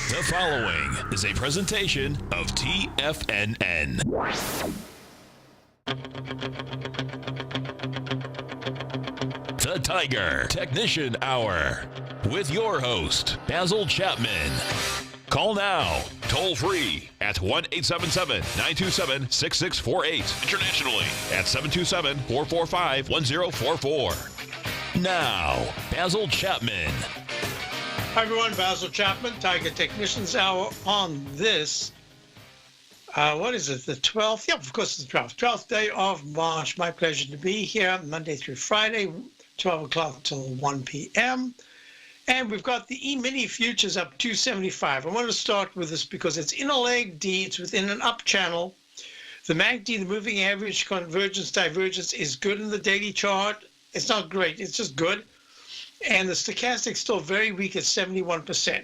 The following is a presentation of TFNN. The Tiger Technician Hour with your host, Basil Chapman. Call now, toll free at 1-877-927-6648. Internationally at 727-445-1044. Now, Basil Chapman. Hi everyone, Basil Chapman, Tiger Technicians Hour on this, what is it, the 12th? Yeah, of course it's the 12th day of March. My pleasure to be here, Monday through Friday, 12 o'clock till 1 p.m. And we've got the E-mini futures up 275. I want to start with this because it's in a leg D, it's within an up channel. The MACD, the moving average convergence divergence, is good in the daily chart. It's not great, it's just good. And the stochastic still very weak at 71%.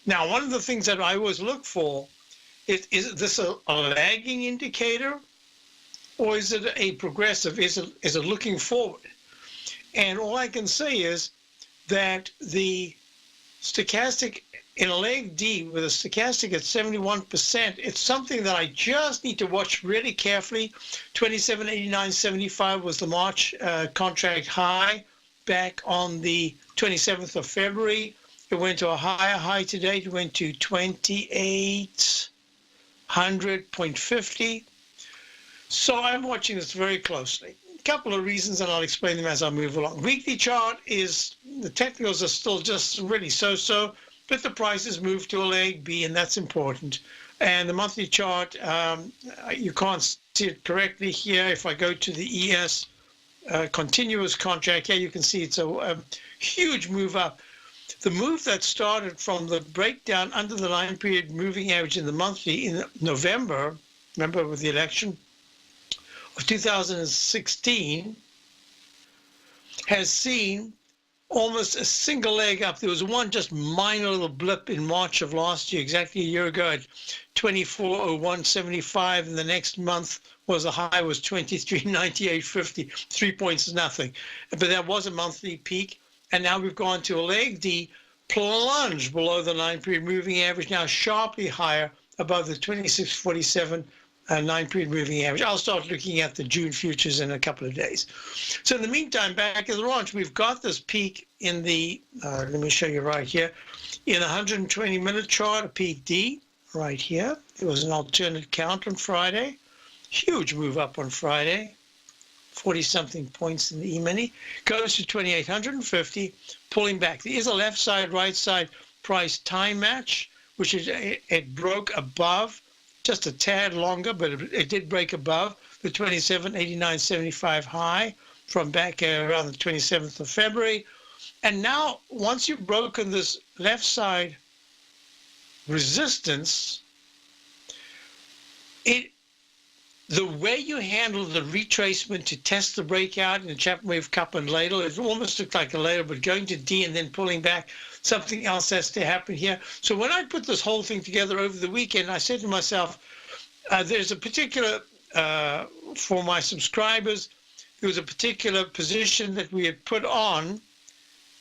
Now, one of the things that I always look for is this a lagging indicator, or is it a progressive? Is it looking forward? And all I can say is that the stochastic in a leg D with a stochastic at 71%, it's something that I just need to watch really carefully. 27.89.75 was the March contract high. Back on the 27th of February, it went to a higher high today. It went to 2800.50. So I'm watching this very closely. A couple of reasons, and I'll explain them as I move along. Weekly chart is, the technicals are still just really so-so, but the prices moved to a leg B, and that's important. And the monthly chart, you can't see it correctly here. If I go to the ES continuous contract, yeah, you can see it's a huge move up. The move that started from the breakdown under the 9-period moving average in the monthly in November, remember with the election of 2016, has seen almost a single leg up. There was one just minor little blip in March of last year, exactly a year ago, at 24.0175, and the next month was the high was 23.9850, 3 points is nothing. But that was a monthly peak, and now we've gone to a leg D, plunge below the 9-period moving average, now sharply higher above the 26.47 9-period moving average. I'll start looking at the June futures in a couple of days. So in the meantime, back at the launch, we've got this peak in the, let me show you right here, in the 120-minute chart, a peak D right here. There was an alternate count on Friday. Huge move up on Friday, 40-something points in the E-mini. Goes to 2,850, pulling back. There is a left side, right side price time match, which is it broke above, just a tad longer, but it did break above the 27.89.75 high from back around the 27th of February. And now, once you've broken this left side resistance, the way you handle the retracement to test the breakout in the Chapman Wave Cup and ladle, it almost looked like a ladle, but going to D and then pulling back, something else has to happen here. So when I put this whole thing together over the weekend, I said to myself, there's a particular, for my subscribers, there was a particular position that we had put on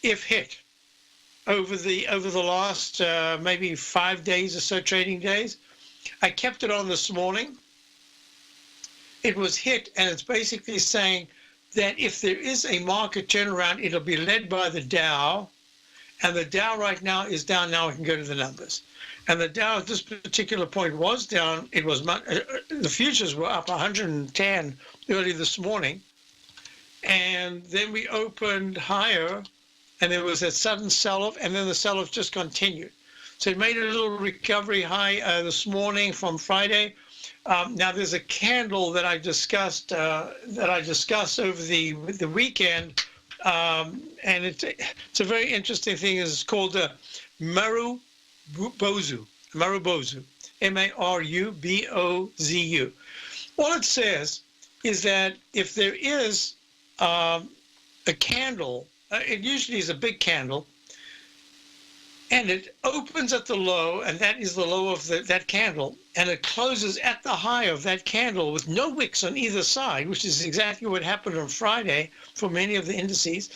if hit over the last maybe 5 days or so, trading days. I kept it on this morning. It was hit, and it's basically saying that if there is a market turnaround, it'll be led by the Dow, and the Dow right now is down. Now we can go to the numbers. And the Dow at this particular point was down. It was the futures were up 110 early this morning, and then we opened higher, and there was a sudden sell-off, and then the sell-off just continued. So it made a little recovery high this morning from Friday. Now there's a candle that I discussed over the weekend, and it's a very interesting thing. It's called the Marubozu, Marubozu. All it says is that if there is a candle, it usually is a big candle, and it opens at the low, and that is the low of that candle, and it closes at the high of that candle with no wicks on either side, which is exactly what happened on Friday for many of the indices.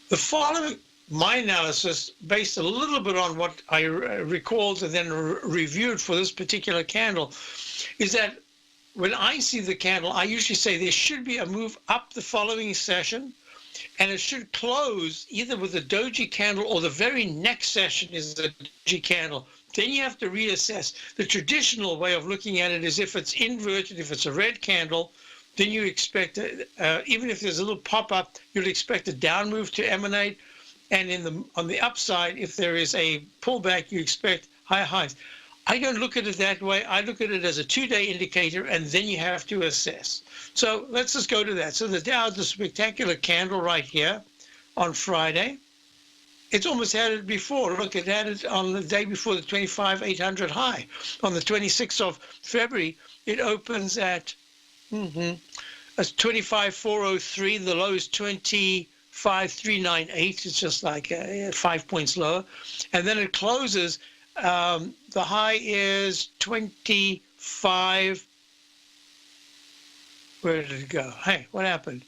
The following my analysis, based a little bit on what I recalled and then reviewed for this particular candle, is that when I see the candle, I usually say there should be a move up the following session, and it should close either with a doji candle or the very next session is a doji candle. Then you have to reassess. The traditional way of looking at it is if it's inverted, if it's a red candle, then you expect, even if there's a little pop-up, you'll expect a down move to emanate. And on the upside, if there is a pullback, you expect higher highs. I don't look at it that way. I look at it as a 2-day indicator, and then you have to assess. So let's just go to that. So the Dow has a spectacular candle right here on Friday. It's almost had it before. Look, it had it on the day before the 25,800 high. On the 26th of February, it opens at 25,403. The low is 25,398. It's just like 5 points lower. And then it closes. The high is 25. Where did it go? Hey, what happened?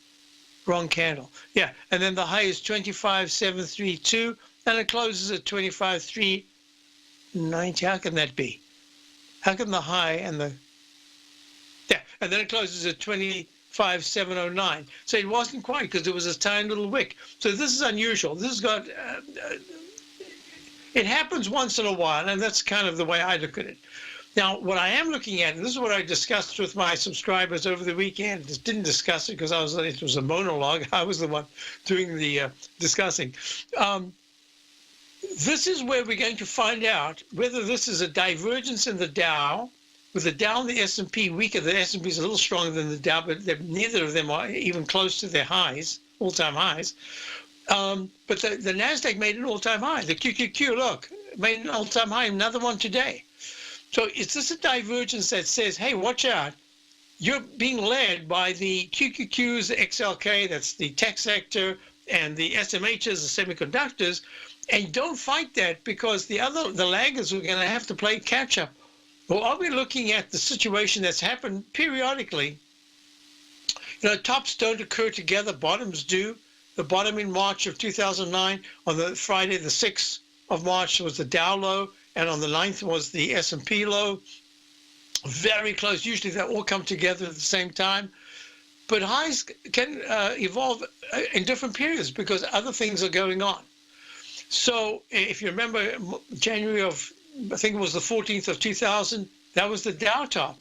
Wrong candle. Yeah, and then the high is 25,732, and it closes at 25,390. How can that be? How can the high and the... Yeah, and then it closes at 25,709. So it wasn't quite, because there was a tiny little wick. So this is unusual. This has got... it happens once in a while, and that's kind of the way I look at it. Now, what I am looking at, and this is what I discussed with my subscribers over the weekend, just didn't discuss it because it was a monologue. I was the one doing the discussing. This is where we're going to find out whether this is a divergence in the Dow, with the Dow and the S&P weaker. The S&P is a little stronger than the Dow, but neither of them are even close to their highs, all-time highs. But the NASDAQ made an all-time high. The QQQ, look, made an all-time high, another one today. So is this a divergence that says, hey, watch out, you're being led by the QQQs, the XLK, that's the tech sector, and the SMHs, the semiconductors, and don't fight that because the laggers are going to have to play catch up. Or are we looking at the situation that's happened periodically? You know, tops don't occur together, bottoms do. The bottom in March of 2009, on the Friday, the 6th of March, was the Dow low, and on the 9th was the S&P low. Very close. Usually they all come together at the same time. But highs can evolve in different periods because other things are going on. So if you remember January of, I think it was the 14th of 2000, that was the Dow top.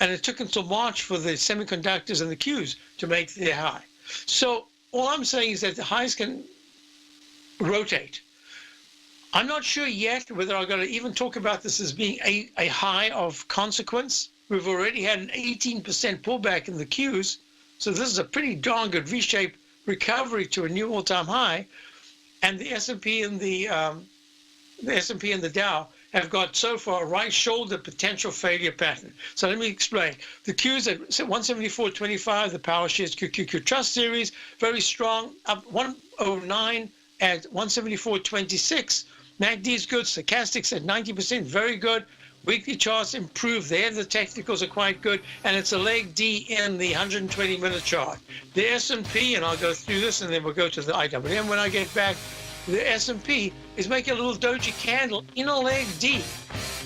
And it took until March for the semiconductors and the Qs to make their high. So all I'm saying is that the highs can rotate. I'm not sure yet whether I'm going to even talk about this as being a high of consequence. We've already had an 18% pullback in the Qs, so this is a pretty darn good V-shaped recovery to a new all-time high. And the S&P and the S&P and the Dow have got so far a right shoulder potential failure pattern. So let me explain. The Qs at 174.25, the Power Shares QQQ Trust Series, very strong, up 109 at 174.26. MACD is good. Stochastics at 90%, very good. Weekly charts improve there. The technicals are quite good. And it's a leg D in the 120-minute chart. The S&P, and I'll go through this, and then we'll go to the IWM when I get back. The S&P is making a little doji candle in a leg D,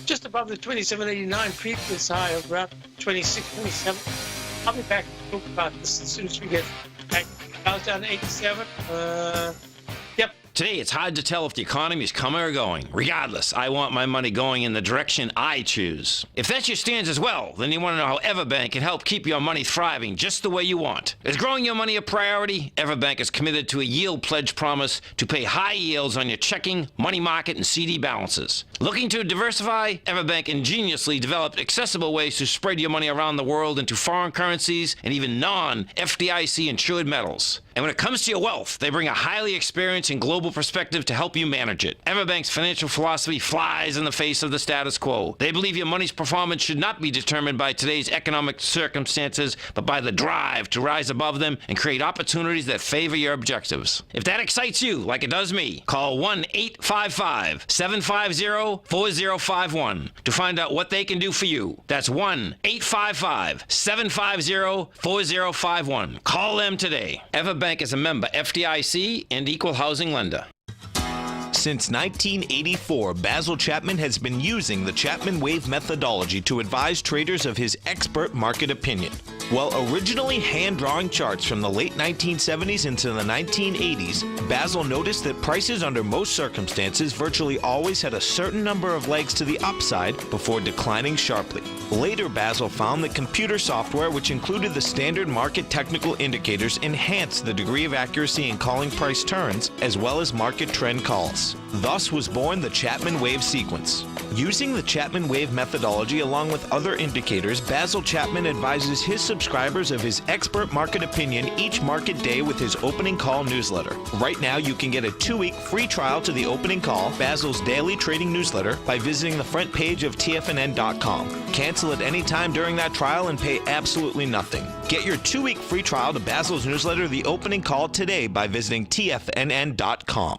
just above the 27.89 previous high of around 26.27. I'll be back to talk about this as soon as we get back. I was down to 87. Yep. Today, it's hard to tell if the economy is coming or going. Regardless, I want my money going in the direction I choose. If that's your stance as well, then you want to know how Everbank can help keep your money thriving just the way you want. Is growing your money a priority? Everbank is committed to a yield pledge promise to pay high yields on your checking, money market, and CD balances. Looking to diversify? Everbank ingeniously developed accessible ways to spread your money around the world into foreign currencies and even non-FDIC insured metals. And when it comes to your wealth, they bring a highly experienced and global perspective to help you manage it. Everbank's financial philosophy flies in the face of the status quo. They believe your money's performance should not be determined by today's economic circumstances, but by the drive to rise above them and create opportunities that favor your objectives. If that excites you, like it does me, call 1-855-750-4051 to find out what they can do for you. That's 1-855-750-4051. Call them today. Everbank is a member FDIC and equal housing lender. Since 1984, Basil Chapman has been using the Chapman Wave methodology to advise traders of his expert market opinion. While originally hand-drawing charts from the late 1970s into the 1980s, Basil noticed that prices under most circumstances virtually always had a certain number of legs to the upside before declining sharply. Later, Basil found that computer software, which included the standard market technical indicators, enhanced the degree of accuracy in calling price turns, as well as market trend calls. Thus was born the Chapman Wave sequence. Using the Chapman Wave methodology along with other indicators, Basil Chapman advises his subscribers of his expert market opinion each market day with his opening call newsletter. Right now, you can get a 2-week free trial to the opening call, Basil's daily trading newsletter, by visiting the front page of TFNN.com. Cancel at any time during that trial and pay absolutely nothing. Get your 2-week free trial to Basil's newsletter, The Opening Call, today by visiting TFNN.com.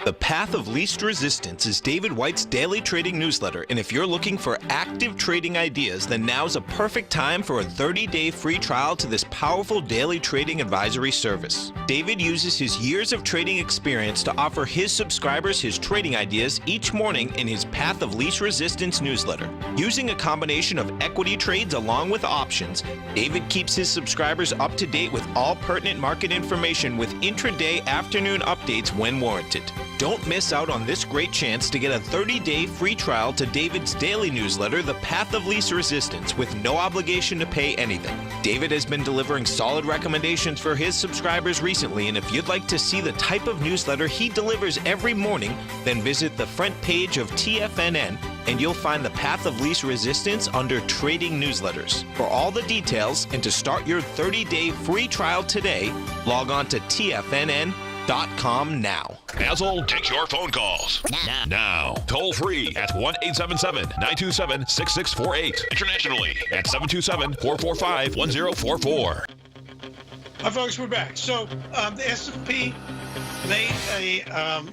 The Path of Least Resistance is David White's daily trading newsletter, and if you're looking for active trading ideas, then now's a perfect time for a 30-day free trial to this powerful daily trading advisory service. David uses his years of trading experience to offer his subscribers his trading ideas each morning in his Path of Least Resistance newsletter. Using a combination of equity trades along with options, David keeps his subscribers up to date with all pertinent market information with intraday afternoon updates when warranted. Don't miss out on this great chance to get a 30-day free trial to David's daily newsletter, The Path of Least Resistance, with no obligation to pay anything. David has been delivering solid recommendations for his subscribers recently, and if you'd like to see the type of newsletter he delivers every morning, then visit the front page of TFNN and you'll find the Path of Least Resistance under Trading Newsletters. For all the details and to start your 30-day free trial today, log on to TFNN.com now. Basil takes your phone calls. Now. Toll free at 1-877-927-6648. Internationally at 727-445-1044. Hi, folks, we're back. So the S&P made a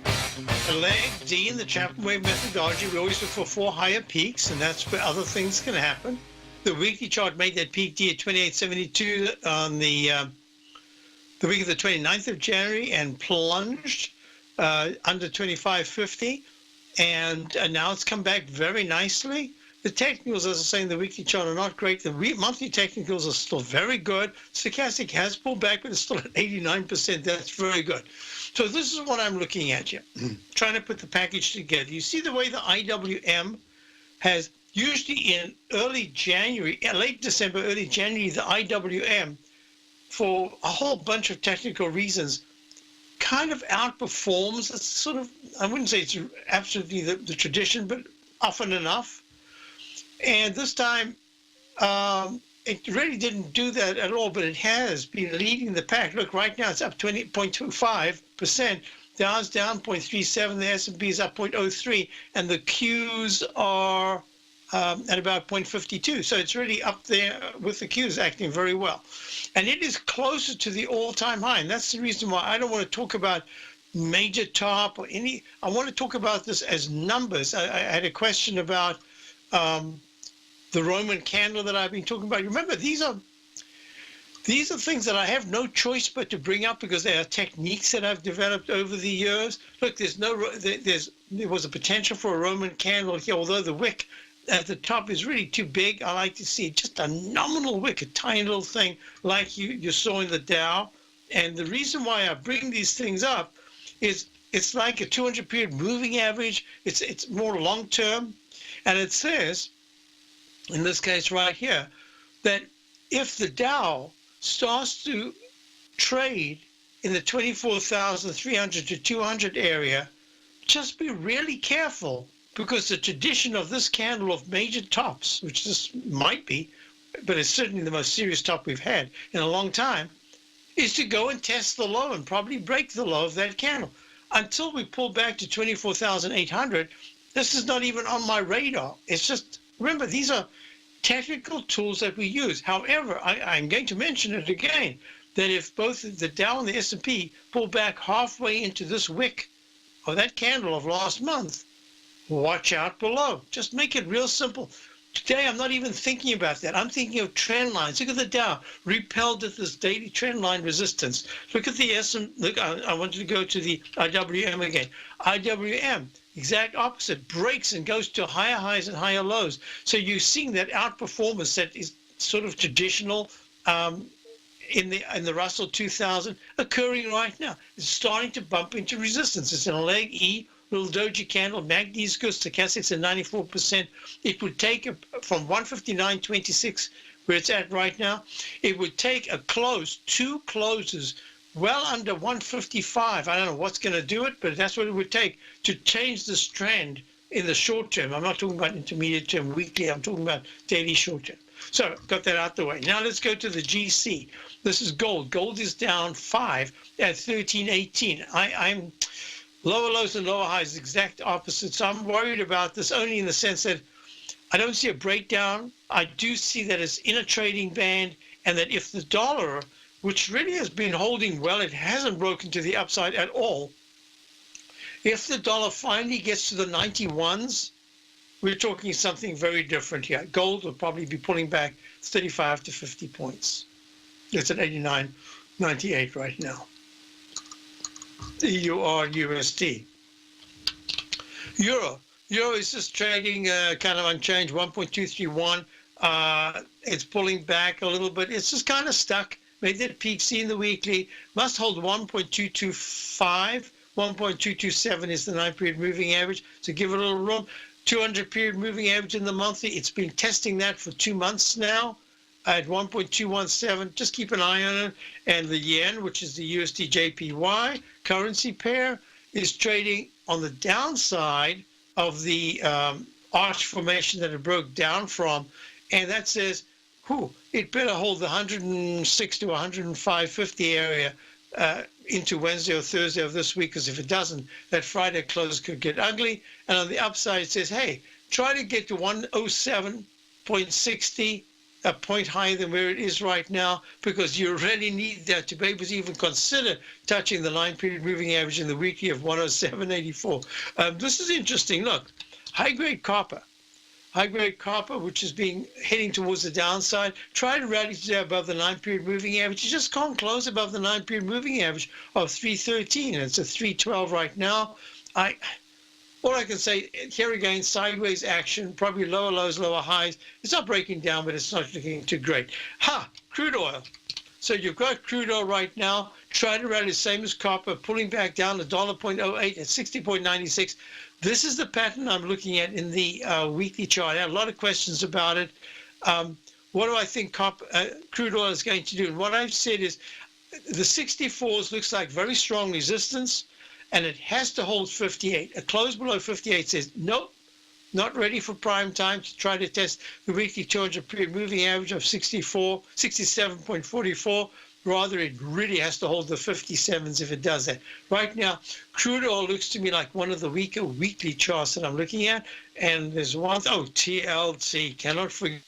leg D in the Chapman Wave methodology. We always look for 4 higher peaks, and that's where other things can happen. The weekly chart made that peak D at 2872 on the week of the 29th of January and plunged under 2550, and now it's come back very nicely. The technicals, as I was saying, the weekly chart are not great. The monthly technicals are still very good. Stochastic has pulled back, but it's still at 89%. That's very good. So this is what I'm looking at here, trying to put the package together. You see the way the IWM has usually in early January, late December, early January, the IWM, for a whole bunch of technical reasons, kind of outperforms. It's sort of, I wouldn't say it's absolutely the tradition, but often enough. And this time, it really didn't do that at all, but it has been leading the pack. Look, right now it's up 20.25%. Dow's down 0.37. The S&P is up 0.03, and the Qs are at about 0.52. So it's really up there with the Qs acting very well. And it is closer to the all-time high. And that's the reason why I don't want to talk about major top or any. I want to talk about this as numbers. I had a question about the Roman candle that I've been talking about. Remember, these are things that I have no choice but to bring up because they are techniques that I've developed over the years. Look, there was a potential for a Roman candle here, although the wick at the top is really too big. I like to see just a nominal wick, a tiny little thing like you saw in the Dow. And the reason why I bring these things up is it's like a 200-period moving average. It's more long-term. And it says, in this case right here, that if the Dow starts to trade in the 24,300 to 200 area, just be really careful, because the tradition of this candle of major tops, which this might be, but it's certainly the most serious top we've had in a long time, is to go and test the low and probably break the low of that candle. Until we pull back to 24,800, this is not even on my radar. It's just, remember, these are technical tools that we use. However, I'm going to mention it again, that if both the Dow and the S&P pull back halfway into this wick of that candle of last month, watch out below. Just make it real simple. Today, I'm not even thinking about that. I'm thinking of trend lines. Look at the Dow, repelled at this daily trend line resistance. Look at the S&P. Look, I want you to go to the IWM again. IWM, exact opposite, breaks and goes to higher highs and higher lows. So you're seeing that outperformance that is sort of traditional in the Russell 2000 occurring right now. It's starting to bump into resistance. It's in a leg E, little doji candle. MACD is good. Stochastics at 94%. It would take from 159.26, where it's at right now, it would take a close, two closes, well under 155. I don't know what's going to do it, but that's what it would take to change this trend in the short term. I'm not talking about intermediate term, weekly. I'm talking about daily short term. So got that out the way. Now let's go to the GC. This is gold. Gold is down 5 at 13.18. I'm lower lows and lower highs, exact opposite. So I'm worried about this only in the sense that I don't see a breakdown. I do see that it's in a trading band, and that if the dollar, which really has been holding well, it hasn't broken to the upside at all. If the dollar finally gets to the 91s, we're talking something very different here. Gold will probably be pulling back 35 to 50 points. It's at 89.98 right now. EUR/USD. Euro is just trading kind of unchanged, 1.231. It's pulling back a little bit. It's just kind of stuck. Made that peak, seen the weekly. Must hold 1.225. 1.227 is the 9-period moving average. So give it a little room. 200-period moving average in the monthly. It's been testing that for 2 months now at 1.217. Just keep an eye on it. And the yen, which is the USD JPY currency pair, is trading on the downside of the arch formation that it broke down from. And that says, it better hold the 106 to 105.50 area into Wednesday or Thursday of this week, because if it doesn't, that Friday close could get ugly. And on the upside, it says, hey, try to get to 107.60, a point higher than where it is right now, because you really need that to be able to even consider touching the 9-period moving average in the weekly of 107.84. This is interesting. Look, high-grade copper, which is heading towards the downside, try to rally today above the 9-period moving average. You just can't close above the 9-period moving average of 313, and it's at 312 right now. All I can say, here again, sideways action, probably lower lows, lower highs. It's not breaking down, but it's not looking too great. Crude oil. So you've got crude oil right now, trying to rally the same as copper, pulling back down to $1.08 at 60.96. This is the pattern I'm looking at in the weekly chart. I have a lot of questions about it. What do I think crude oil is going to do? And what I've said is the 64s looks like very strong resistance, and it has to hold 58. A close below 58 says, nope, not ready for prime time to try to test the weekly 200-period moving average of 67.44. Rather, it really has to hold the 57s if it does that. Right now, crude oil looks to me like one of the weaker weekly charts that I'm looking at. And there's TLC, cannot forget.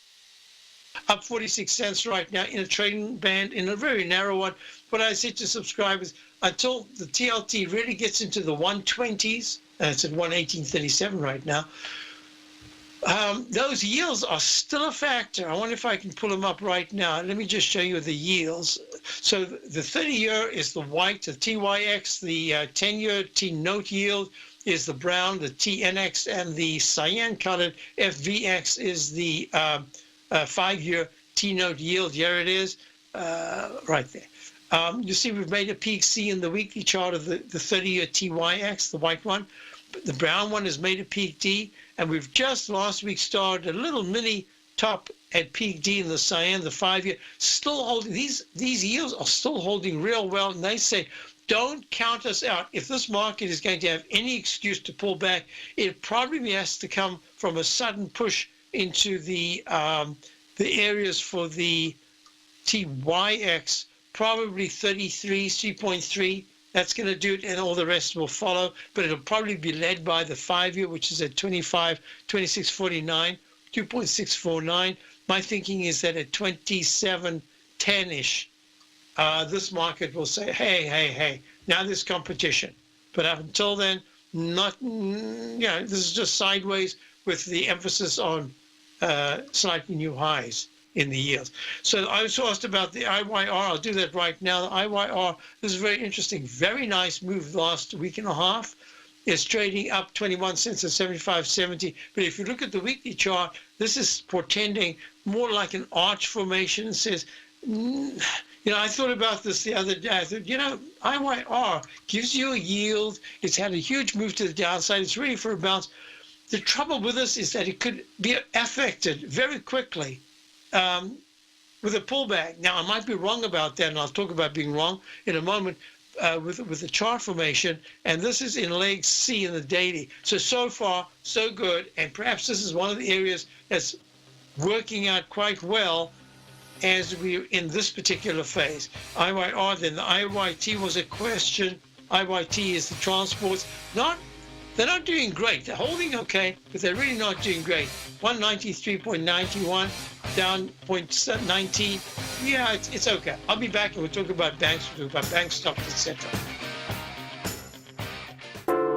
Up 46 cents right now in a trading band, in a very narrow one. What I said to subscribers, until the TLT really gets into the 120s, and it's at 118.37 right now, those yields are still a factor. I wonder if I can pull them up right now. Let me just show you the yields. So the 30-year is the white, the TYX, the 10-year T-note yield is the brown, the TNX, and the cyan-colored FVX is the 5-year T-note yield. Here it is, right there. You see we've made a peak C in the weekly chart of the 30-year TYX, the white one. The brown one has made a peak D, and we've just last week started a little mini top at peak D in the cyan, the 5-year, still holding. These yields are still holding real well, and they say, don't count us out. If this market is going to have any excuse to pull back, it probably has to come from a sudden push into the areas for the TYX, probably 33, 3.3. That's going to do it, and all the rest will follow. But it'll probably be led by the 5-year, which is at 26.49, 2.649. My thinking is that at 27.10-ish, this market will say, hey, now there's competition. But up until then, this is just sideways with the emphasis on slightly new highs in the yields. So I was asked about the IYR. I'll do that right now. The IYR, this is very interesting. Very nice move last week and a half. It's trading up 21 cents at 75.70. But if you look at the weekly chart, this is portending more like an arch formation. It says, I thought about this the other day. I thought, IYR gives you a yield. It's had a huge move to the downside. It's ready for a bounce. The trouble with this is that it could be affected very quickly with a pullback. Now, I might be wrong about that, and I'll talk about being wrong in a moment with the chart formation. And this is in leg C in the daily. So far, so good. And perhaps this is one of the areas that's working out quite well as we're in this particular phase. IYR, then the IYT was a question. IYT is the transports. They're not doing great. They're holding okay, but they're really not doing great. 193.91, down 0.19. Yeah, it's okay. I'll be back and we'll talk about banks, we'll talk about bank stocks, etc.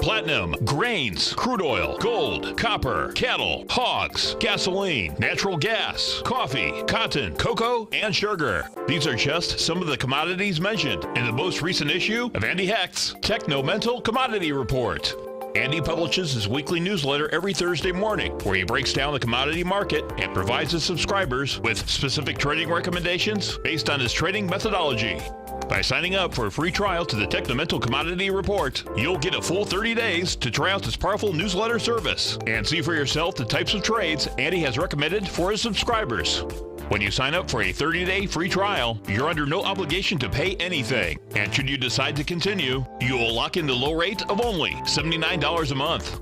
Platinum, grains, crude oil, gold, copper, cattle, hogs, gasoline, natural gas, coffee, cotton, cocoa, and sugar. These are just some of the commodities mentioned in the most recent issue of Andy Hecht's Techno-Mental Commodity Report. Andy publishes his weekly newsletter every Thursday morning, where he breaks down the commodity market and provides his subscribers with specific trading recommendations based on his trading methodology. By signing up for a free trial to the Techno-Mental Commodity Report, you'll get a full 30 days to try out this powerful newsletter service and see for yourself the types of trades Andy has recommended for his subscribers. When you sign up for a 30-day free trial, you're under no obligation to pay anything. And should you decide to continue, you will lock in the low rate of only $79 a month.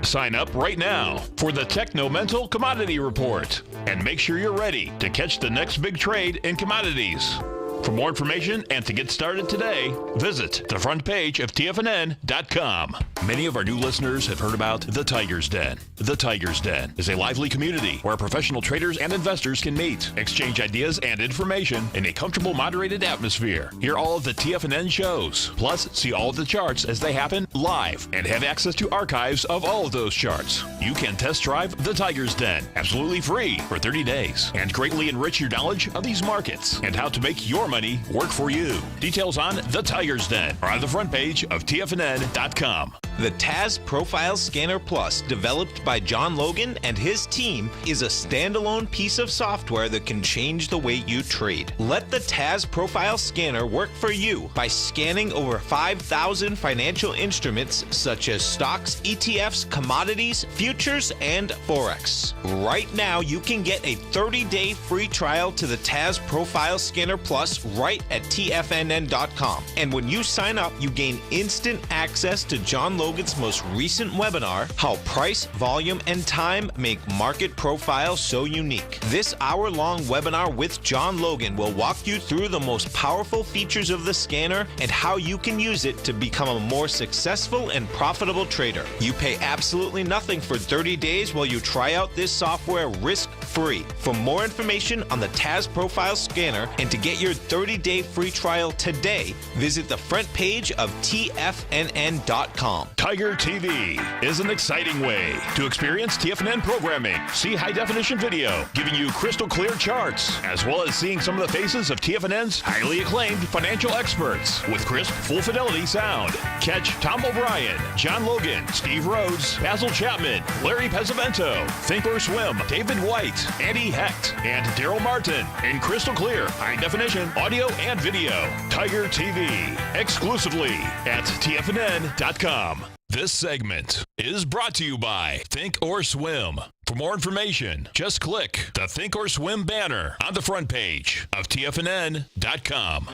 Sign up right now for the Techno-Mental Commodity Report and make sure you're ready to catch the next big trade in commodities. For more information and to get started today, visit the front page of TFNN.com. Many of our new listeners have heard about The Tiger's Den. The Tiger's Den is a lively community where professional traders and investors can meet, exchange ideas and information in a comfortable, moderated atmosphere. Hear all of the TFNN shows, plus see all of the charts as they happen live and have access to archives of all of those charts. You can test drive The Tiger's Den absolutely free for 30 days and greatly enrich your knowledge of these markets and how to make your money work for you. Details on The Tiger's Den are on the front page of TFNN.com. The TAS Profile Scanner Plus, developed by John Logan and his team, is a standalone piece of software that can change the way you trade. Let the TAS Profile Scanner work for you by scanning over 5,000 financial instruments such as stocks, ETFs, commodities, futures, and Forex. Right now, you can get a 30-day free trial to the TAS Profile Scanner Plus right at TFNN.com. And when you sign up, you gain instant access to John Logan's most recent webinar, How Price, Volume, and Time Make Market Profiles So Unique. This hour-long webinar with John Logan will walk you through the most powerful features of the scanner and how you can use it to become a more successful and profitable trader. You pay absolutely nothing for 30 days while you try out this software risk-free. For more information on the TAS Profile Scanner and to get your 30-day free trial today, visit the front page of TFNN.com. Tiger TV is an exciting way to experience TFNN programming. See high-definition video, giving you crystal clear charts, as well as seeing some of the faces of TFNN's highly acclaimed financial experts with crisp, full-fidelity sound. Catch Tom O'Brien, John Logan, Steve Rhodes, Basil Chapman, Larry Pesavento, Think or Swim, David White, Andy Hecht, and Daryl Martin in crystal clear, high-definition audio and video. Tiger TV, exclusively at TFNN.com. This segment is brought to you by Think or Swim. For more information, just click the Think or Swim banner on the front page of TFNN.com.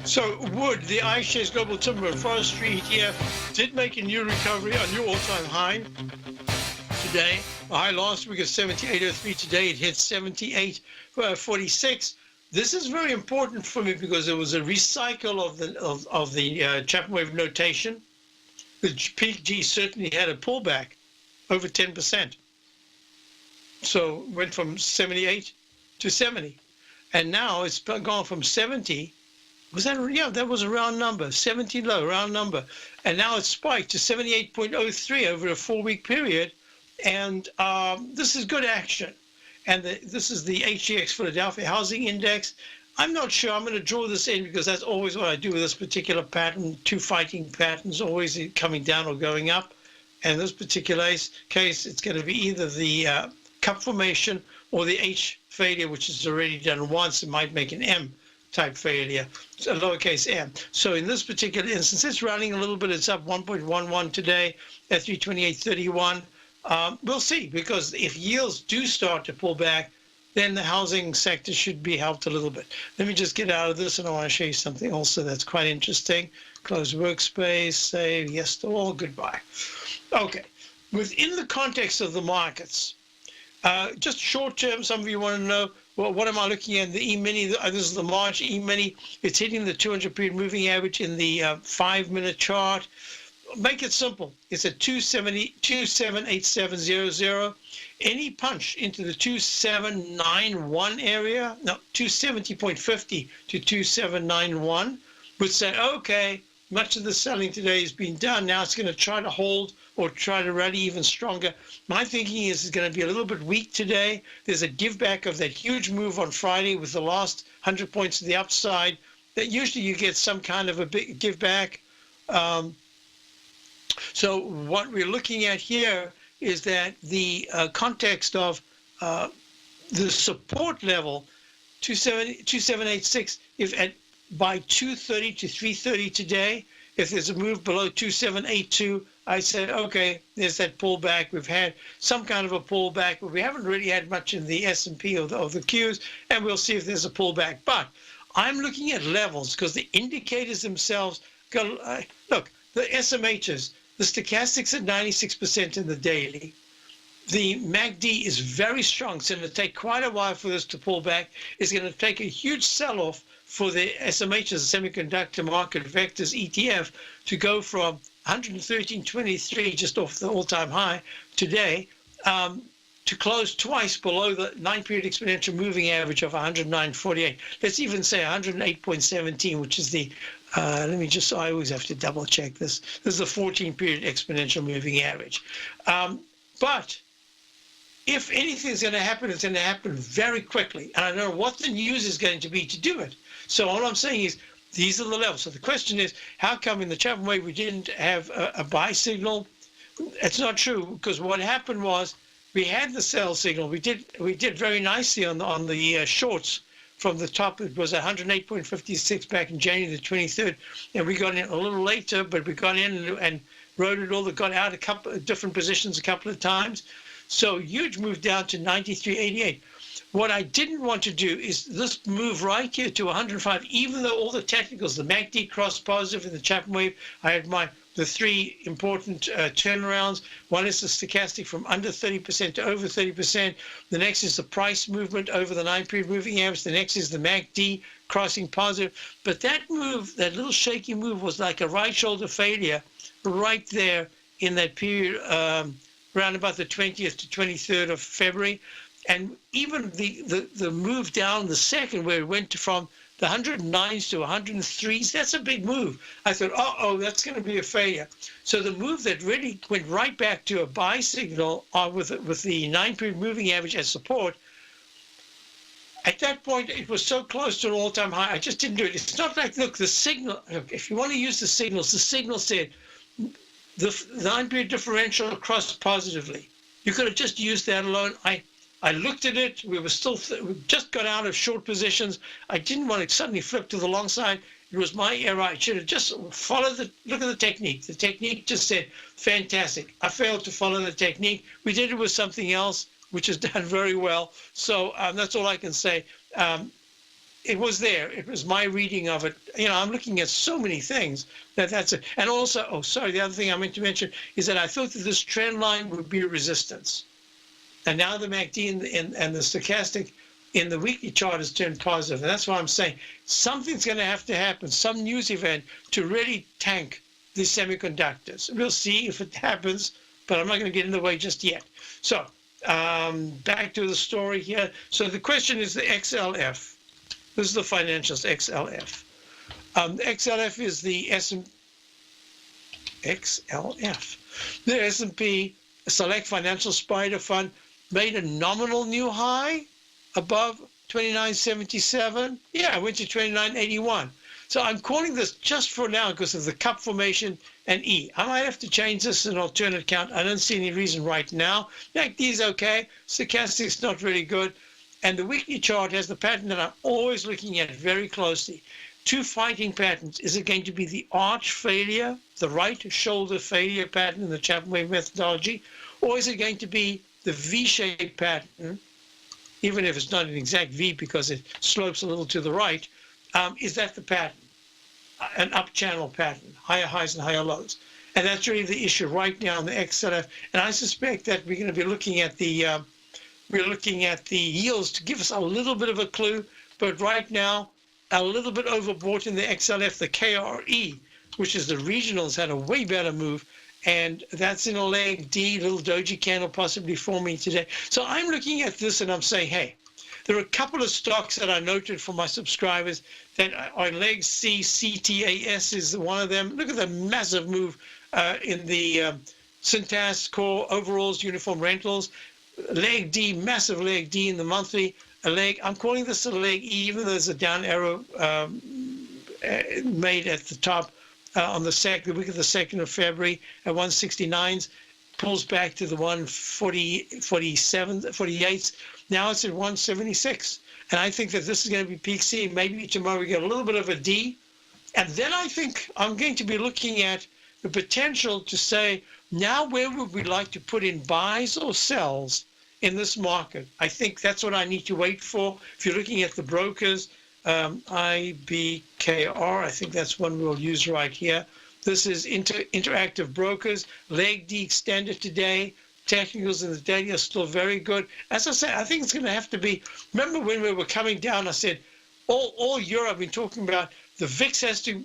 So wood, the iShares Global Timber and Forestry ETF, did make a new recovery, a new all-time high today. A high last week of 78.03. Today it hit 78.46. This is very important for me because there was a recycle of the Chapman wave notation. The peak G certainly had a pullback over 10%. So went from 78 to 70. And now it's gone from 70. Was that, yeah, that was a round number, 70 low, round number. And now it's spiked to 78.03 over a 4-week period. And this is good action. And this is the HGX Philadelphia Housing Index. I'm not sure. I'm going to draw this in because that's always what I do with this particular pattern. Two fighting patterns, always coming down or going up. And in this particular case, it's going to be either the cup formation or the H failure, which is already done once. It might make an M type failure, so lowercase m. So in this particular instance, it's running a little bit. It's up 1.11 today at 328.31. We'll see, because if yields do start to pull back, then the housing sector should be helped a little bit. Let me just get out of this, and I want to show you something also that's quite interesting. Close workspace, say yes to all, goodbye. Okay, within the context of the markets, just short term, some of you want to know, well, what am I looking at? The E-mini, this is the March E-mini. It's hitting the 200-period moving average in the 5-minute chart. Make it simple. It's at 278700. Any punch into the 2791 area, no, 270.50 to 2791 would say, okay, much of the selling today has been done. Now it's going to try to hold or try to rally even stronger. My thinking is it's going to be a little bit weak today. There's a give back of that huge move on Friday with the last 100 points to the upside. That usually you get some kind of a big give back. So what we're looking at here is that the context of the support level, 2786, if at by 2:30 to 3:30 today, if there's a move below 2782, I said, okay, there's that pullback. We've had some kind of a pullback, but we haven't really had much in the S&P or the Qs, and we'll see if there's a pullback. But I'm looking at levels because the indicators themselves go, look, the SMHs, the stochastics at 96% in the daily. The MACD is very strong. It's going to take quite a while for this to pull back. It's going to take a huge sell-off for the SMHs, the Semiconductor Market Vectors ETF, to go from 113.23, just off the all-time high today, to close twice below the 9-period exponential moving average of 109.48. Let's even say 108.17, which is the, let me just, I always have to double check this. This is the 14-period exponential moving average. But if anything's going to happen, it's going to happen very quickly. And I don't know what the news is going to be to do it. So all I'm saying is these are the levels. So the question is, how come in the Chapman wave we didn't have a buy signal? It's not true, because what happened was we had the sell signal. We did very nicely on the shorts from the top. It was 108.56 back in January the 23rd, and we got in a little later, but we got in and rode it all. Got out a couple of different positions a couple of times. So huge move down to 93.88. What I didn't want to do is this move right here to 105, even though all the technicals, the MACD crossed positive in the Chapman wave. I had the three important turnarounds. One is the stochastic from under 30% to over 30%. The next is the price movement over the 9-period moving average. The next is the MACD crossing positive. But that move, that little shaky move, was like a right shoulder failure right there in that period around about the 20th to 23rd of February. And even the move down the second, where it went from the 109s to 103s, that's a big move. I thought, uh-oh, that's going to be a failure. So the move that really went right back to a buy signal with the 9-period moving average as support, at that point, it was so close to an all-time high, I just didn't do it. It's not like, look, the signal, if you want to use the signals, the signal said the 9-period differential crossed positively. You could have just used that alone. I looked at it. We just got out of short positions. I didn't want to suddenly flip to the long side. It was my error. I should have just followed look at the technique. The technique just said, fantastic. I failed to follow the technique. We did it with something else, which is done very well. So that's all I can say. It was there. It was my reading of it. I'm looking at so many things that's it. And also, the other thing I meant to mention is that I thought that this trend line would be a resistance. And now the MACD and the stochastic in the weekly chart has turned positive. And that's what I'm saying. Something's going to have to happen, some news event, to really tank the semiconductors. We'll see if it happens, but I'm not going to get in the way just yet. So back to the story here. So the question is the XLF. This is the financials, XLF. XLF is the XLF. The S&P Select Financial Spider Fund made a nominal new high above 29.77. Yeah, I went to 29.81. So I'm calling this just for now because of the cup formation and E. I might have to change this to an alternate count. I don't see any reason right now. MACD is okay. Stochastic's not very good. And the weekly chart has the pattern that I'm always looking at very closely. Two fighting patterns. Is it going to be the arch failure, the right shoulder failure pattern in the Chapman wave methodology, or is it going to be the V-shaped pattern, even if it's not an exact V because it slopes a little to the right? Is that the pattern, an up channel pattern, higher highs and higher lows? And that's really the issue right now in the XLF. And I suspect that we're going to be looking at the yields to give us a little bit of a clue. But right now, a little bit overbought in the XLF. The KRE, which is the regionals, had a way better move. And that's in a leg D, little doji candle possibly forming today. So I'm looking at this and I'm saying, hey, there are a couple of stocks that I noted for my subscribers that are leg C, CTAS is one of them. Look at the massive move in the Cintas Core Overalls Uniform Rentals. Leg D, massive leg D in the monthly. A leg, I'm calling this a leg E, even though there's a down arrow made at the top on the week of the 2nd of February at 169s, pulls back to the 147, 48s. Now it's at 176. And I think that this is going to be peak C. Maybe tomorrow we get a little bit of a D. And then I think I'm going to be looking at the potential to say, now where would we like to put in buys or sells in this market? I think that's what I need to wait for. If you're looking at the brokers, IBKR, I think that's one we'll use right here. This is Interactive Brokers, leg D extended today. Technicals in the daily are still very good. As I said, I think it's going to have to be, remember when we were coming down, I said, all Europe, I've been talking about, the VIX has to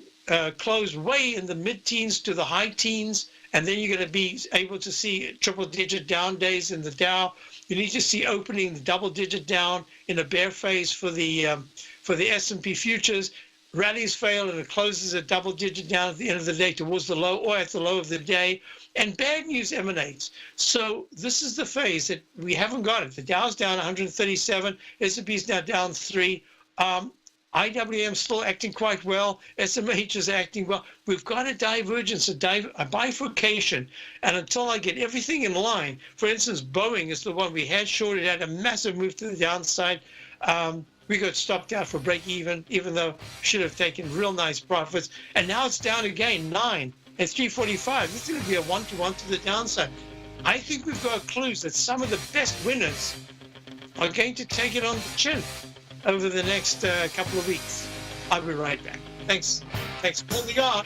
close way in the mid-teens to the high teens, and then you're going to be able to see triple-digit down days in the Dow. You need to see opening the double-digit down in a bear phase for the S&P futures. Rallies fail and it closes a double-digit down at the end of the day towards the low or at the low of the day. And bad news emanates. So this is the phase that we haven't got it. The Dow's down 137. S&P's now down 3. IWM still acting quite well. SMH is acting well. We've got a divergence, a bifurcation. And until I get everything in line, for instance, Boeing is the one we had shorted, had a massive move to the downside. We got stopped out for break even though should have taken real nice profits. And now it's down again, 9 at 345. This is going to be a one-to-one to the downside. I think we've got clues that some of the best winners are going to take it on the chin over the next couple of weeks. I'll be right back. Thanks for holding on.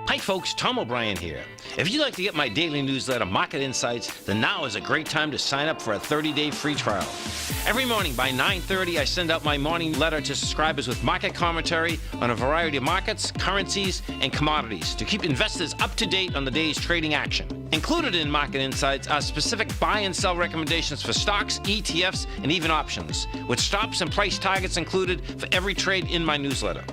Hi folks, Tom O'Brien here. If you'd like to get my daily newsletter, Market Insights, then now is a great time to sign up for a 30-day free trial. Every morning by 9:30, I send out my morning letter to subscribers with market commentary on a variety of markets, currencies, and commodities to keep investors up to date on the day's trading action. Included in Market Insights are specific buy and sell recommendations for stocks, ETFs, and even options, with stops and price targets included for every trade in my newsletter.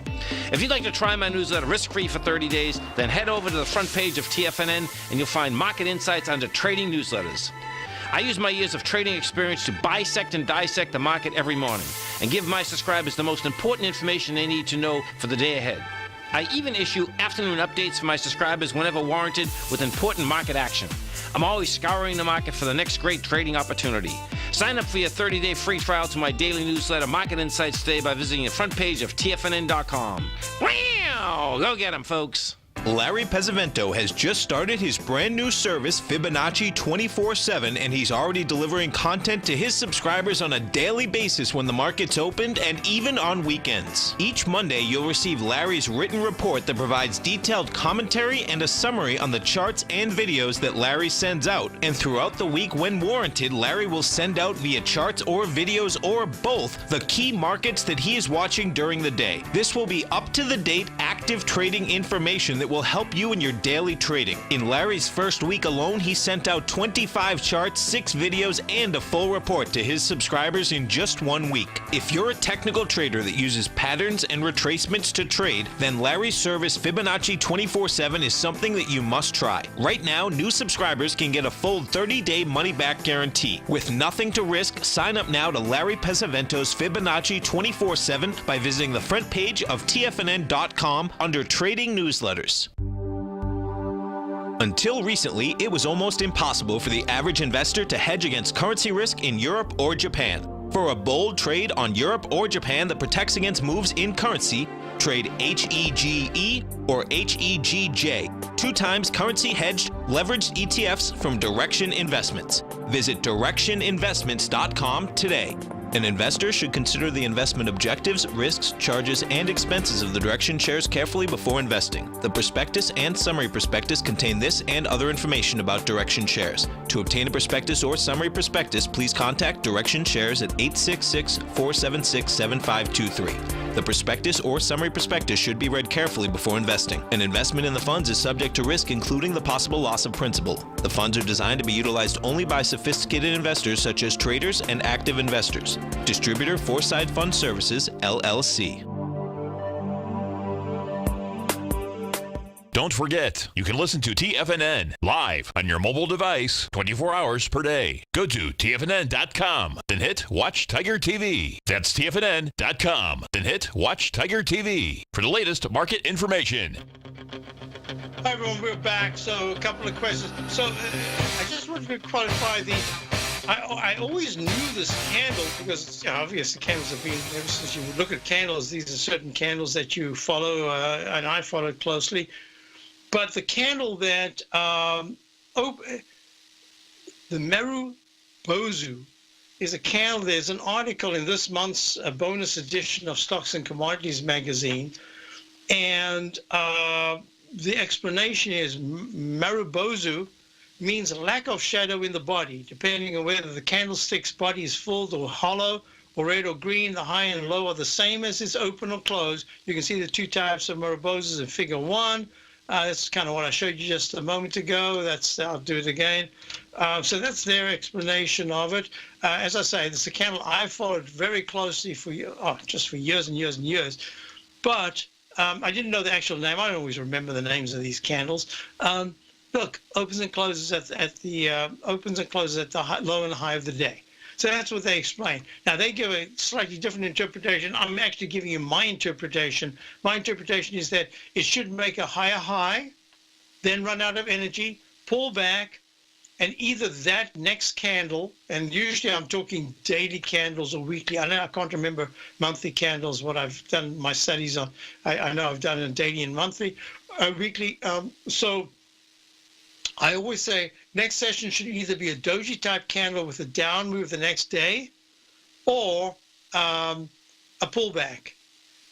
If you'd like to try my newsletter risk-free for 30 days, then head over to the front page of TFNN and you'll find Market Insights under Trading Newsletters. I use my years of trading experience to bisect and dissect the market every morning and give my subscribers the most important information they need to know for the day ahead. I even issue afternoon updates for my subscribers whenever warranted with important market action. I'm always scouring the market for the next great trading opportunity. Sign up for your 30-day free trial to my daily newsletter, Market Insights, today by visiting the front page of TFNN.com. Wow! Go get 'em, folks. Larry Pesavento has just started his brand new service, Fibonacci 24/7, and he's already delivering content to his subscribers on a daily basis when the market's opened and even on weekends. Each Monday, you'll receive Larry's written report that provides detailed commentary and a summary on the charts and videos that Larry sends out. And throughout the week, when warranted, Larry will send out via charts or videos or both the key markets that he is watching during the day. This will be up-to-the-date, active trading information that will will help you in your daily trading. In Larry's first week alone, he sent out 25 charts, 6 videos, and a full report to his subscribers in just 1 week. If you're a technical trader that uses patterns and retracements to trade, then Larry's service Fibonacci 24/7 is something that you must try. Right now, new subscribers can get a full 30-day money-back guarantee. With nothing to risk, sign up now to Larry Pesavento's Fibonacci 24/7 by visiting the front page of TFNN.com under Trading Newsletters. Until recently, it was almost impossible for the average investor to hedge against currency risk in Europe or Japan. For a bold trade on Europe or Japan that protects against moves in currency, trade HEGE or HEGJ, 2 times currency hedged leveraged ETFs from Direction Investments. Visit directioninvestments.com today. An investor should consider the investment objectives, risks, charges, and expenses of the Direction shares carefully before investing. The prospectus and summary prospectus contain this and other information about Direction shares. To obtain a prospectus or summary prospectus, please contact Direction Shares at 866-476-7523. The prospectus or summary prospectus should be read carefully before investing. An investment in the funds is subject to risk, including the possible loss of principal. The funds are designed to be utilized only by sophisticated investors such as traders and active investors. Distributor Foreside Fund Services, LLC. Don't forget, you can listen to TFNN live on your mobile device 24 hours per day. Go to TFNN.com, then hit Watch Tiger TV. That's TFNN.com, then hit Watch Tiger TV for the latest market information. Hi, everyone. We're back. So a couple of questions. So I just wanted to qualify I always knew this candle because obviously candles have been, ever since you look at candles, these are certain candles that you follow, and I follow closely. But the candle that, the Meru Bozu is a candle. There's an article in this month's bonus edition of Stocks and Commodities magazine. And the explanation is Meru Bozu means a lack of shadow in the body, depending on whether the candlestick's body is full or hollow, or red or green. The high and low are the same as it's open or closed. You can see the 2 types of Meru Bozos in Figure 1. That's kind of what I showed you just a moment ago. I'll do it again. So that's their explanation of it. As I say, this is a candle I followed very closely just for years and years and years. But I didn't know the actual name. I don't always remember the names of these candles. Look, opens and closes at the low and high of the day. So that's what they explain. Now, they give a slightly different interpretation. I'm actually giving you my interpretation. My interpretation is that it should make a higher high, then run out of energy, pull back, and either that next candle, and usually I'm talking daily candles or weekly. I can't remember monthly candles, what I've done my studies on. I know I've done it daily and monthly, weekly. So I always say next session should either be a doji type candle with a down move the next day or a pullback.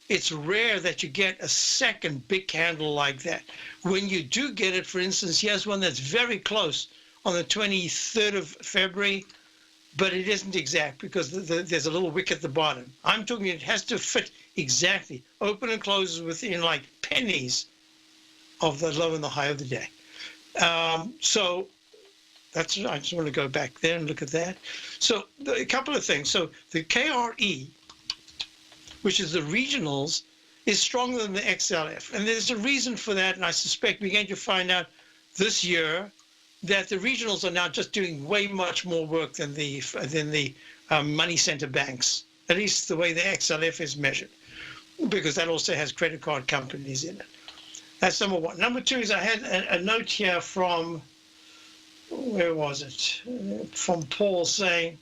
It's rare that you get a second big candle like that. When you do get it, for instance, here's one that's very close on the 23rd of February, but it isn't exact because there's a little wick at the bottom. I'm talking it has to fit exactly. Open and closes within like pennies of the low and the high of the day. So I just want to go back there and look at that. So a couple of things. So the KRE, which is the regionals, is stronger than the XLF. And there's a reason for that. And I suspect we're going to find out this year that the regionals are now just doing way much more work than the money center banks, at least the way the XLF is measured, because that also has credit card companies in it. That's number one. Number two is I had a note here from, where was it? From Paul saying,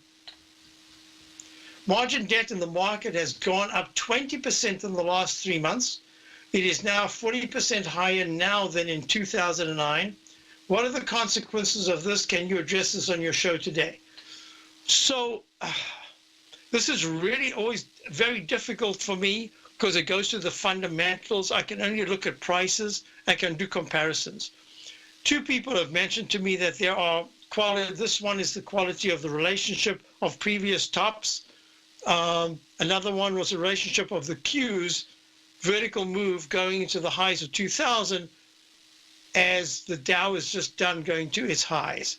margin debt in the market has gone up 20% in the last 3 months. It is now 40% higher now than in 2009. What are the consequences of this? Can you address this on your show today? So this is really always very difficult for me, because it goes to the fundamentals. I can only look at prices. I can do comparisons. 2 people have mentioned to me that there are quality. This one is the quality of the relationship of previous tops. Another one was the relationship of the Qs, vertical move going into the highs of 2000 as the Dow is just done going to its highs.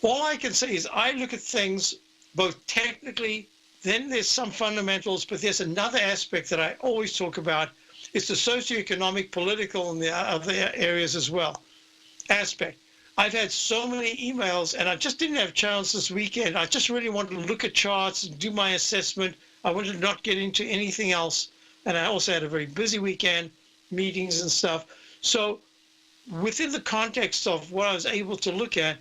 All I can say is I look at things both technically, then there's some fundamentals, but there's another aspect that I always talk about. It's the socioeconomic, political, and the other areas as well. Aspect. I've had so many emails, and I just didn't have a chance this weekend. I just really wanted to look at charts and do my assessment. I wanted to not get into anything else. And I also had a very busy weekend, meetings and stuff. So within the context of what I was able to look at,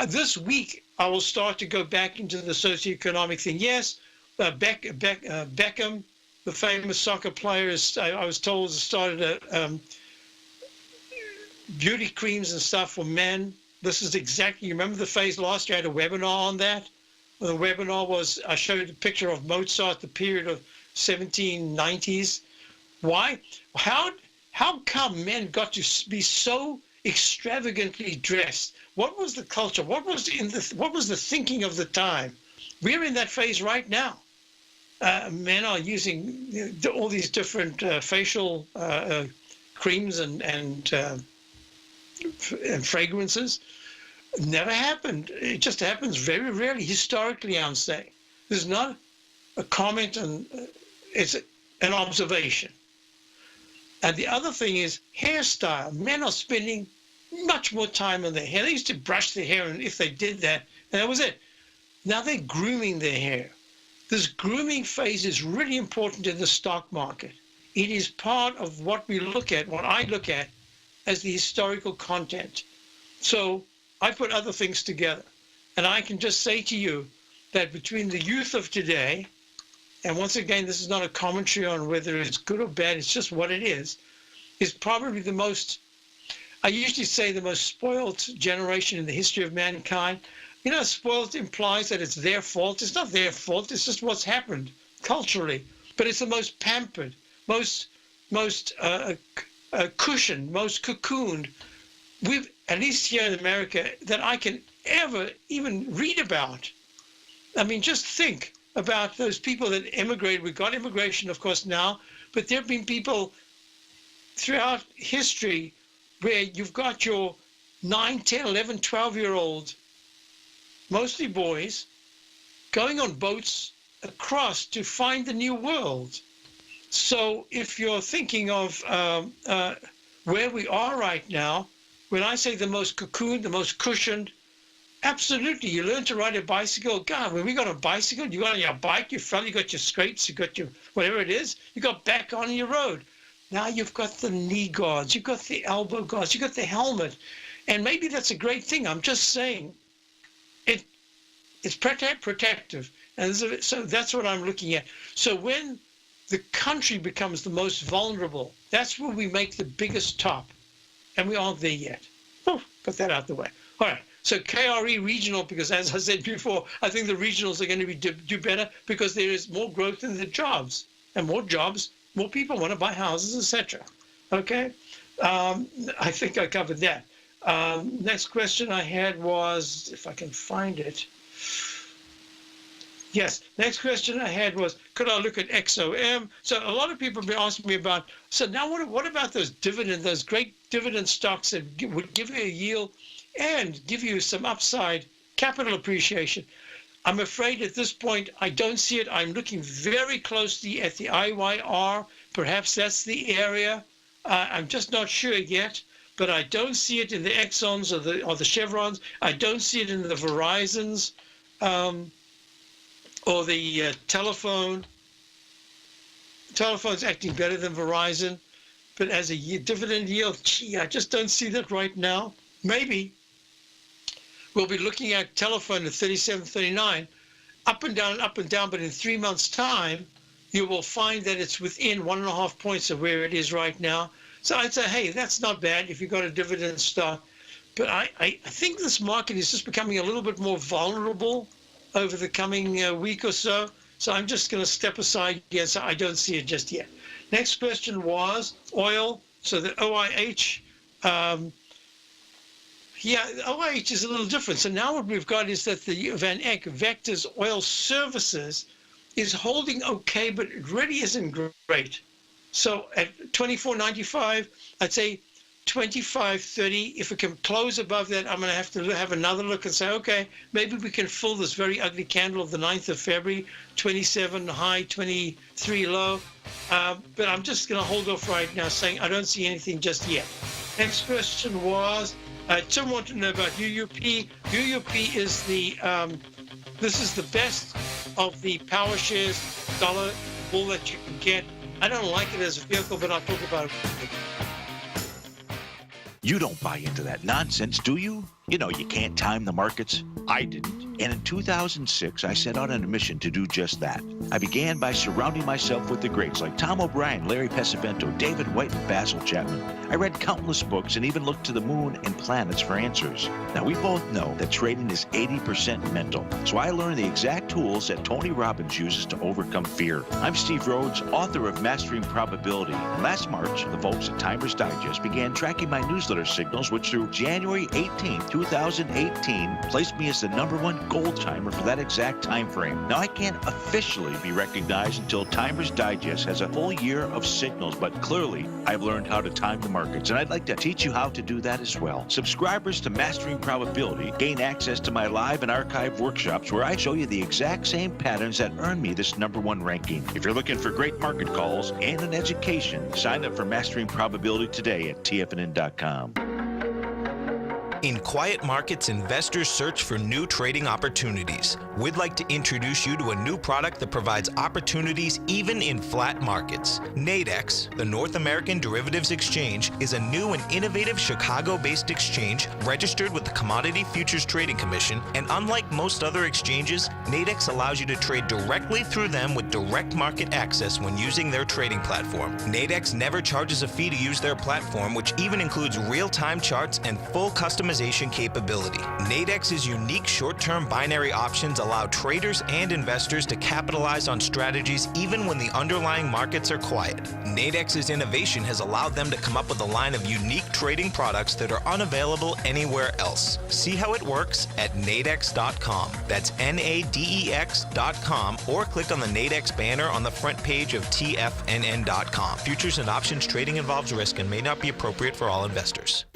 this week I will start to go back into the socioeconomic thing. Yes, Beckham, the famous soccer player, I was told, started beauty creams and stuff for men. This is exactly, you remember the phase last year? I had a webinar on that. The webinar was, I showed a picture of Mozart, the period of 1790s. Why? How come men got to be so extravagantly dressed? What was the culture? What was the thinking of the time? We're in that phase right now. Men are using all these different facial creams and fragrances. Never happened. It just happens very rarely. Historically, I'm saying. There's not a comment, and it's an observation. And the other thing is hairstyle. Men are spending much more time on their hair. They used to brush their hair, and if they did that, and that was it. Now they're grooming their hair. This grooming phase is really important in the stock market. It is part of what we look at, what I look at, as the historical content. So I put other things together. And I can just say to you that between the youth of today, and once again, this is not a commentary on whether it's good or bad, it's just what it is probably the most, I usually say, the most spoiled generation in the history of mankind. You know, spoiled implies that it's their fault. It's not their fault. It's just what's happened culturally. But it's the most pampered, most cushioned, most cocooned, we've, at least here in America, that I can ever even read about. I mean, just think about those people that immigrated. We've got immigration, of course, now, but there have been people throughout history where you've got your 9, 10, 11, 12-year-old, mostly boys, going on boats across to find the new world. So if you're thinking of where we are right now, when I say the most cocooned, the most cushioned, absolutely, you learn to ride a bicycle. God, when we got a bicycle, you got on your bike, you fell, you got your scrapes, you got your whatever it is, you got back on your road. Now you've got the knee guards, you've got the elbow guards, you've got the helmet. And maybe that's a great thing. I'm just saying it's protective. And so that's what I'm looking at. So when the country becomes the most vulnerable, that's where we make the biggest top. And we aren't there yet. Oh, put that out the way. All right. So KRE regional, because as I said before, I think the regionals are going to do better because there is more growth in the jobs. And more jobs, more people want to buy houses, etc. Okay? I think I covered that. Next question I had was, if I can find it. Yes, next question I had was, could I look at XOM? So a lot of people have been asking me about, so now what about those great dividend stocks that would give you a yield and give you some upside capital appreciation? I'm afraid at this point, I don't see it. I'm looking very closely at the IYR. Perhaps that's the area. I'm just not sure yet, but I don't see it in the Exxons or the Chevrons. I don't see it in the Verizons. Or the telephone's acting better than Verizon, but as a dividend yield, gee, I just don't see that right now. Maybe we'll be looking at telephone at 37.39, up and down, but in 3 months' time, you will find that it's within 1.5 points of where it is right now. So I'd say, hey, that's not bad if you've got a dividend stock. But I think this market is just becoming a little bit more vulnerable over the coming week or so. So I'm just going to step aside here. So I don't see it just yet. Next question was oil. So the OIH, OIH is a little different. So now what we've got is that the Van Eck Vectors Oil Services is holding okay, but it really isn't great. So at 24.95, I'd say 25.30. If it can close above that, I'm going to have another look and say, okay, maybe we can fill this very ugly candle of the 9th of February, 27 high, 23 low. But I'm just going to hold off right now, saying I don't see anything just yet. Next question was, Tim wanted to know about UUP. UUP is this is the best of the power shares dollar bull that you can get. I don't like it as a vehicle, but I'll talk about it. You don't buy into that nonsense, do you? You know you can't time the markets. I didn't. And in 2006, I set out on a mission to do just that. I began by surrounding myself with the greats like Tom O'Brien, Larry Pesavento, David White, and Basil Chapman. I read countless books and even looked to the moon and planets for answers. Now, we both know that trading is 80% mental, so I learned the exact tools that Tony Robbins uses to overcome fear. I'm Steve Rhodes, author of Mastering Probability. And last March, the folks at Timers Digest began tracking my newsletter signals, which through January 18, 2018, placed me as the #1 gold timer for that exact time frame. Now, I can't officially be recognized until Timers Digest has a full year of signals, but clearly I've learned how to time the markets, and I'd like to teach you how to do that as well. Subscribers to Mastering Probability gain access to my live and archive workshops where I show you the exact same patterns that earned me this #1 ranking. If you're looking for great market calls and an education, sign up for Mastering Probability today at TFNN.com. In quiet markets, investors search for new trading opportunities. We'd like to introduce you to a new product that provides opportunities even in flat markets. Nadex, the North American Derivatives Exchange, is a new and innovative Chicago-based exchange registered with the Commodity Futures Trading Commission, and unlike most other exchanges, Nadex allows you to trade directly through them with direct market access when using their trading platform. Nadex never charges a fee to use their platform, which even includes real-time charts and full customization capability. Nadex's unique short-term binary options allow traders and investors to capitalize on strategies even when the underlying markets are quiet. Nadex's innovation has allowed them to come up with a line of unique trading products that are unavailable anywhere else. See how it works at nadex.com. That's NADEX.com, or click on the Nadex banner on the front page of TFNN.com. Futures and options trading involves risk and may not be appropriate for all investors.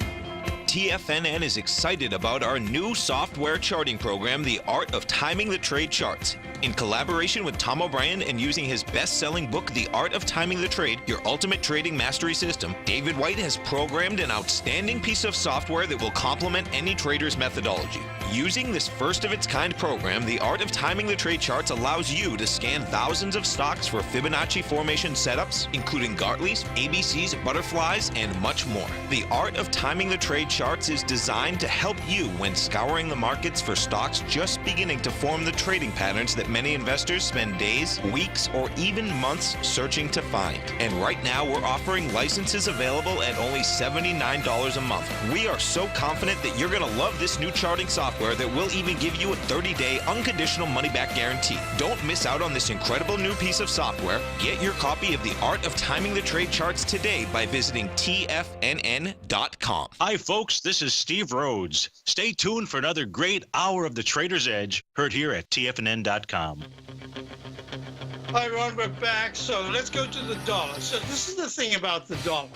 TFNN is excited about our new software charting program, The Art of Timing the Trade Charts. In collaboration with Tom O'Brien and using his best-selling book, The Art of Timing the Trade, Your Ultimate Trading Mastery System, David White has programmed an outstanding piece of software that will complement any trader's methodology. Using this first-of-its-kind program, The Art of Timing the Trade Charts allows you to scan thousands of stocks for Fibonacci formation setups, including Gartley's, ABC's, butterflies, and much more. The Art of Timing the Trade Charts is designed to help you when scouring the markets for stocks just beginning to form the trading patterns that many investors spend days, weeks, or even months searching to find. And right now, we're offering licenses available at only $79 a month. We are so confident that you're going to love this new charting software that will even give you a 30-day unconditional money-back guarantee. Don't miss out on this incredible new piece of software. Get your copy of The Art of Timing the Trade Charts today by visiting TFNN.com. Hi, folks. This is Steve Rhodes. Stay tuned for another great hour of the Trader's Edge, heard here at TFNN.com. Hi, Ron, we're back. So let's go to the dollar. So this is the thing about the dollar.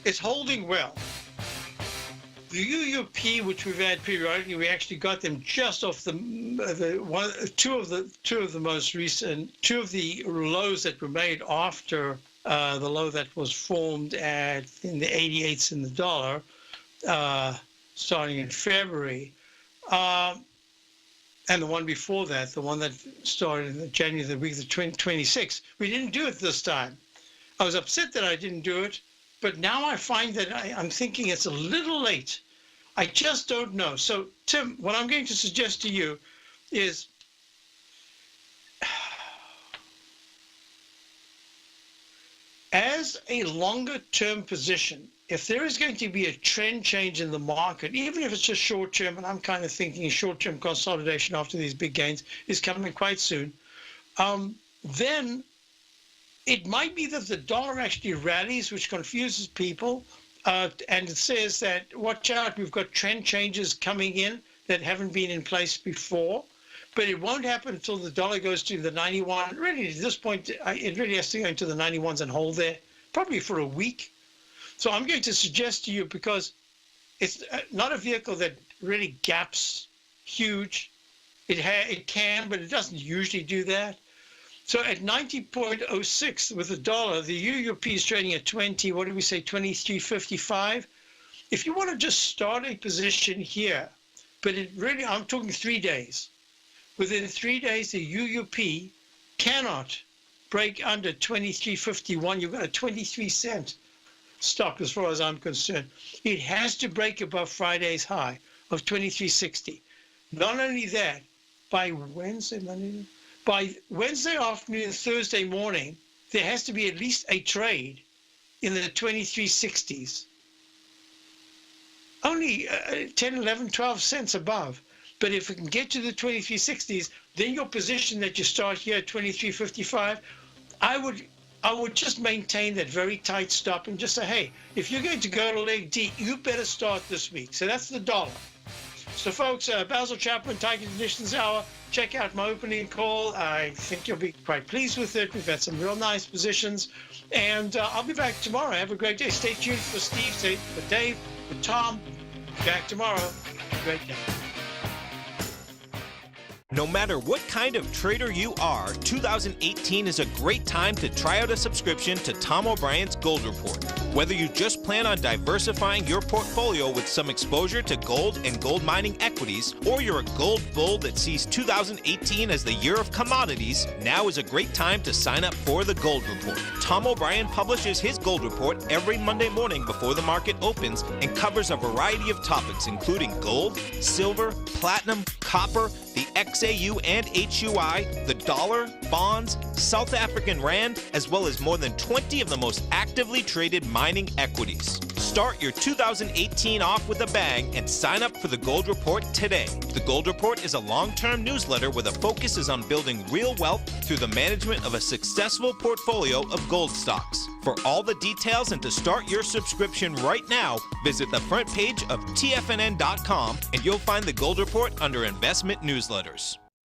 It's holding well. The UUP, which we've had periodically, we actually got them just off two of the most recent, two of the lows that were made after the low that was formed in the 88s in the dollar, starting in February. And the one before that, the one that started in January, the week of the 26th, we didn't do it this time. I was upset that I didn't do it, but now I find that I'm thinking it's a little late. I just don't know. So, Tim, what I'm going to suggest to you is as a longer-term position, if there is going to be a trend change in the market, even if it's just short-term, and I'm kind of thinking short-term consolidation after these big gains is coming quite soon, then it might be that the dollar actually rallies, which confuses people, and it says that, watch out, we've got trend changes coming in that haven't been in place before, but it won't happen until the dollar goes to the 91. Really, at this point, it really has to go into the 91s and hold there, probably for a week. So I'm going to suggest to you, because it's not a vehicle that really gaps huge. It can, but it doesn't usually do that. So at 90.06 with the dollar, the UUP is trading at 20, what did we say, 23.55? If you want to just start a position here, but it really, I'm talking 3 days. Within 3 days, the UUP cannot break under 23.51. You've got a 23-cent stock as far as I'm concerned. It has to break above Friday's high of 23.60. Not only that, by Wednesday afternoon, Thursday morning, there has to be at least a trade in the 23.60s. Only 10, 11, 12 cents above. But if it can get to the 23.60s, then your position that you start here at 23.55, I would just maintain that very tight stop and just say, hey, if you're going to go to leg D, you better start this week. So that's the dollar. So folks, Basil Chapman, Tiger Conditions Hour. Check out my opening call. I think you'll be quite pleased with it. We've had some real nice positions. And I'll be back tomorrow. Have a great day. Stay tuned for Steve, for Dave, for Tom. Back tomorrow. Have a great day. No matter what kind of trader you are, 2018 is a great time to try out a subscription to Tom O'Brien's Gold Report. Whether you just plan on diversifying your portfolio with some exposure to gold and gold mining equities, or you're a gold bull that sees 2018 as the year of commodities, now is a great time to sign up for the Gold Report. Tom O'Brien publishes his Gold Report every Monday morning before the market opens and covers a variety of topics including gold, silver, platinum, copper, the XAU and HUI, the dollar, bonds, South African rand, as well as more than 20 of the most actively traded mining equities. Start your 2018 off with a bang and sign up for the Gold Report today. The Gold Report is a long-term newsletter where the focus is on building real wealth through the management of a successful portfolio of gold stocks. For all the details and to start your subscription right now, visit the front page of TFNN.com and you'll find the Gold Report under Investment Newsletters.